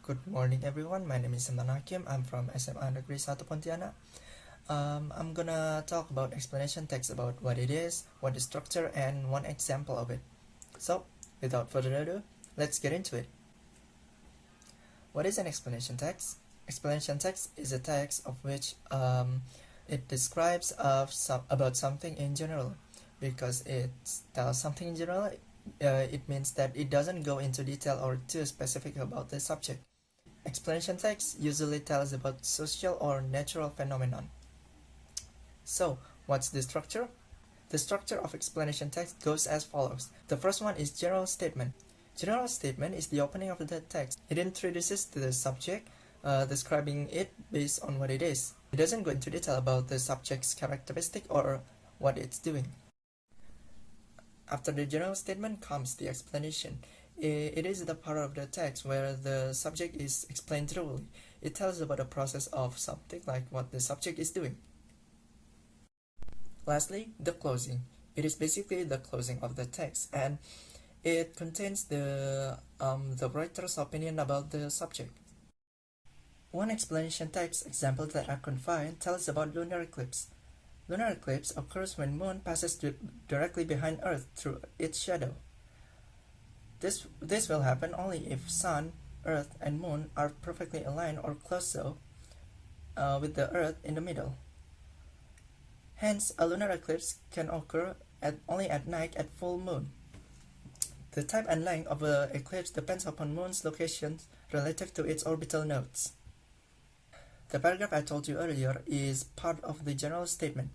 Good morning everyone, my name is Saman Hakim. I'm from SMA Negeri 1 Pontianak. I'm gonna talk about explanation text, about what it is, what the structure, and one example of it. So, without further ado, let's get into it. What is an explanation text? Explanation text is a text of which it describes about something in general. Because it tells something in general, it means that it doesn't go into detail or too specific about the subject. Explanation text usually tells about social or natural phenomenon. So, what's the structure? The structure of explanation text goes as follows. The first one is general statement. General statement is the opening of the text. It introduces the subject, describing it based on what it is. It doesn't go into detail about the subject's characteristic or what it's doing. After the general statement comes the explanation. It is the part of the text where the subject is explained thoroughly. It tells about the process of something, like what the subject is doing. Lastly, the closing. It is basically the closing of the text, and it contains the writer's opinion about the subject. One explanation text example that I can find tells about lunar eclipse. Lunar eclipse occurs when moon passes directly behind Earth through its shadow. This will happen only if Sun, Earth, and Moon are perfectly aligned or close so, with the Earth in the middle. Hence, a lunar eclipse can occur only at night at full moon. The type and length of the eclipse depends upon Moon's location relative to its orbital nodes. The paragraph I told you earlier is part of the general statement.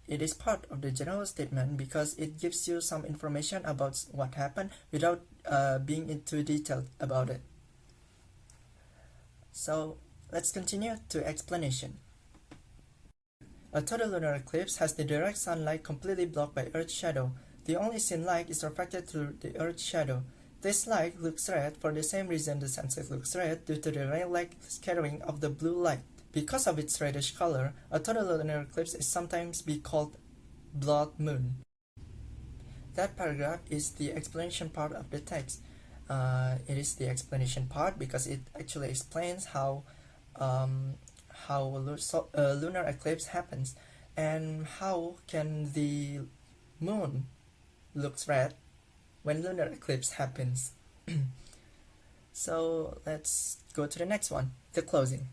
It is part of the general statement because it gives you some information about what happened without being into detail about it. So let's continue to explanation. A total lunar eclipse has the direct sunlight completely blocked by Earth's shadow. The only seen light is refracted through the Earth's shadow. This light looks red for the same reason the sunset looks red, due to the ray-like scattering of the blue light. Because of its reddish color, a total lunar eclipse is sometimes be called blood moon. That paragraph is the explanation part of the text. It is the explanation part because it actually explains how a lunar eclipse happens and how can the moon looks red when lunar eclipse happens. So let's go to the next one, the closing.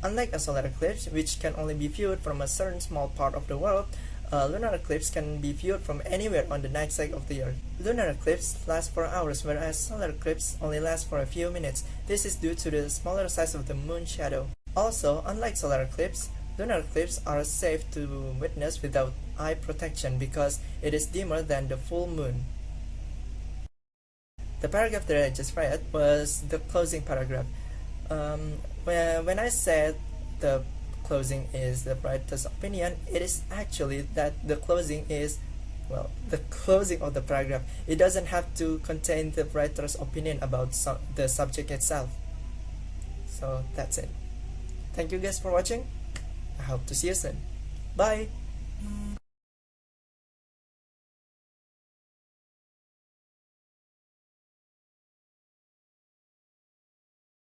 Unlike a solar eclipse, which can only be viewed from a certain small part of the world, a lunar eclipse can be viewed from anywhere on the night side of the Earth. Lunar eclipse lasts for hours, whereas solar eclipse only lasts for a few minutes. This is due to the smaller size of the moon shadow. Also, unlike solar eclipse, lunar eclipse are safe to witness without eye protection because it is dimmer than the full moon. The paragraph that I just read was the closing paragraph. When I said the closing is the writer's opinion, it is actually that the closing is, well, the closing of the paragraph. It doesn't have to contain the writer's opinion about the subject itself. So that's it. Thank you guys for watching. I hope to see you soon. Bye!